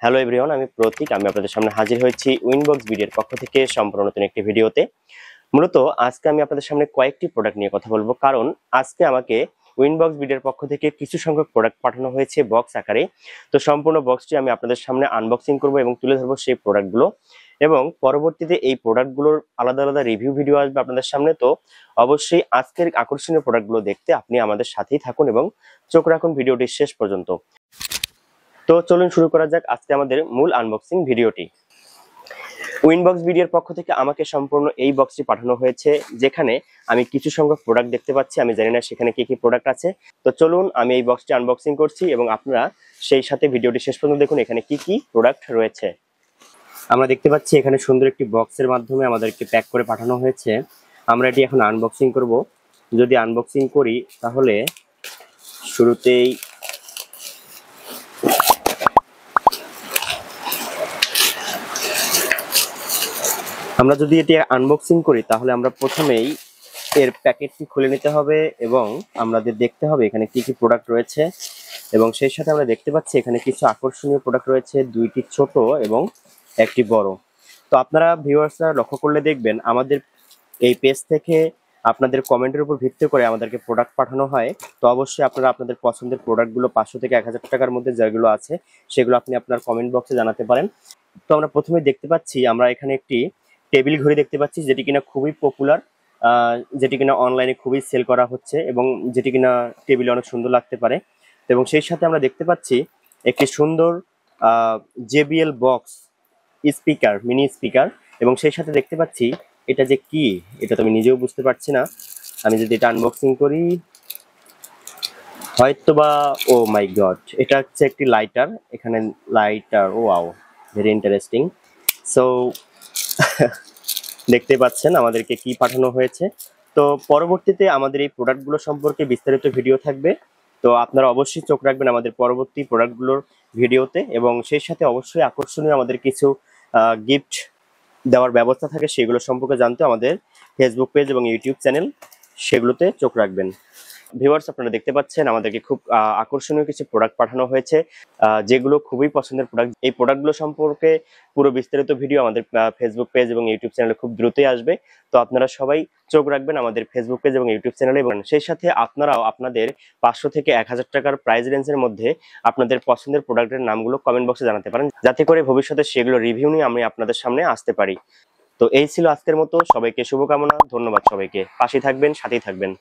Hello everyone, আমি প্রতীক। আমি আপনাদের সামনে হাজির হয়েছি উইনবক্স ভিডিওর পক্ষ থেকে সম্পূর্ণ নতুন একটি ভিডিওতে। মূলত আজকে আমি আপনাদের সামনে কয়েকটি প্রোডাক্ট নিয়ে কথা বলবো, কারণ আজকে আমাকে উইনবক্স ভিডিওর পক্ষ থেকে কিছু সংখ্যক প্রোডাক্ট পাঠানো হয়েছে বক্স আকারে। তো সম্পূর্ণ বক্সটি আমি আপনাদের সামনে আনবক্সিং করব এবং তুলে ধরবো সেই প্রোডাক্টগুলো, এবং পরবর্তীতে এই প্রোডাক্টগুলোর আলাদা আলাদা রিভিউ ভিডিও আসবে আপনাদের সামনে। তো অবশ্যই আজকের আকর্ষণীয় প্রোডাক্টগুলো দেখতে আপনি আমাদের সাথেই থাকুন এবং চোখ রাখুন ভিডিওটি শেষ পর্যন্ত। তো চলুন শুরু করা যাক আজকে আমাদের মূল আনবক্সিং ভিডিওটি। উইনবক্স ভিডিওর পক্ষ থেকে আমাকে সম্পূর্ণ এই বক্সটি পাঠানো হয়েছে, যেখানে আমি কিছু সংখ্যক প্রোডাক্ট দেখতে পাচ্ছি। আমি জানি না সেখানে কি কি প্রোডাক্ট আছে। তো চলুন আমি এই বক্সটি আনবক্সিং করছি এবং আপনারা সেই সাথে ভিডিওটি শেষ পর্যন্ত দেখুন এখানে কি কি প্রোডাক্ট রয়েছে। আমরা দেখতে পাচ্ছি এখানে সুন্দর একটি বক্সের মাধ্যমে আমাদেরকে প্যাক করে পাঠানো হয়েছে। আমরা এটি এখন আনবক্সিং করব। যদি আনবক্সিং করি তাহলে শুরুতেই আমরা যদি এটি আনবক্সিং করি তাহলে আমরা প্রথমেই এর প্যাকেটটি খুলে নিতে হবে এবং আমাদের দেখতে হবে এখানে কি কি প্রোডাক্ট রয়েছে, এবং সেই সাথে আমরা দেখতে পাচ্ছি এখানে কিছু আকর্ষণীয় প্রোডাক্ট রয়েছে, দুইটি ছোট এবং একটি বড়। তো আপনারা ভিউয়ার্সরা লক্ষ্য করলে দেখবেন আমাদের এই পেজ থেকে আপনাদের কমেন্টের উপর ভিত্তি করে আমাদেরকে প্রোডাক্ট পাঠানো হয়। তো অবশ্যই আপনারা আপনাদের পছন্দের প্রোডাক্টগুলো 500 থেকে 1000 টাকার মধ্যে যেগুলো আছে সেগুলো আপনি আপনার কমেন্ট বক্সে জানাতে পারেন। তো আমরা প্রথমে দেখতে পাচ্ছি আমরা এখানে একটি টেবিল ঘড়ি দেখতে পাচ্ছি, যেটি কিনা খুবই পপুলার, যেটি কিনা অনলাইনে খুবই সেল করা হচ্ছে এবং যেটি কিনা টেবিলে অনেক সুন্দর লাগতে পারে। এবং সেই সাথে আমরা দেখতে পাচ্ছি একটি সুন্দর JBL box speaker, mini speaker, এবং সেই সাথে দেখতে পাচ্ছি এটা যে কি এটা তো আমি নিজেও বুঝতে পারছি না। আমি যদি এটা আনবক্সিং করি হয়তোবা, ও মাই গড, এটা হচ্ছে একটি লাইটার। এখানে lighter, wow, very interesting. So দেখতে পাচ্ছেন আমাদেরকে কি পাঠানো হয়েছে। তো পরবর্তীতে আমাদের এই প্রোডাক্টগুলো সম্পর্কে বিস্তারিত ভিডিও থাকবে। তো আপনারা অবশ্যই চোখ রাখবেন আমাদের পরবর্তী প্রোডাক্টগুলোর ভিডিওতে, এবং সেই সাথে অবশ্যই আকর্ষণীয় আমাদের কিছু গিফট দেওয়ার ব্যবস্থা থাকে, সেগুলো সম্পর্কে জানতে আমাদের ফেসবুক পেজ এবং ইউটিউব চ্যানেল সেগুলোতে চোখ রাখবেন। ভিউয়ার্স, আপনারা দেখতে পাচ্ছেন আমাদেরকে খুব আকর্ষণীয় কিছু প্রোডাক্ট পাঠানো হয়েছে, যেগুলো খুবই পছন্দের প্রোডাক্ট। এই প্রোডাক্টগুলো সম্পর্কে পুরো বিস্তারিত ভিডিও আমাদের ফেসবুক পেজ এবং ইউটিউব চ্যানেলে খুব দ্রুতই আসবে। তো আপনারা সবাই চোখ রাখবেন আমাদের ফেসবুক পেজ এবং ইউটিউব চ্যানেলে, এবং সেই সাথে আপনারাও আপনাদের 500 থেকে 1000 টাকার প্রাইস রেঞ্জের মধ্যে আপনাদের পছন্দের প্রোডাক্টের নামগুলো কমেন্ট বক্সে জানাতে পারেন, যাতে করে ভবিষ্যতে সেগুলো রিভিউ নিয়ে আমি আপনাদের সামনে আসতে পারি। তো এই ছিল আজকের মতো। সবাইকে শুভকামনা, ধন্যবাদ। সবাইকে পাশে থাকবেন, সাথেই থাকবেন।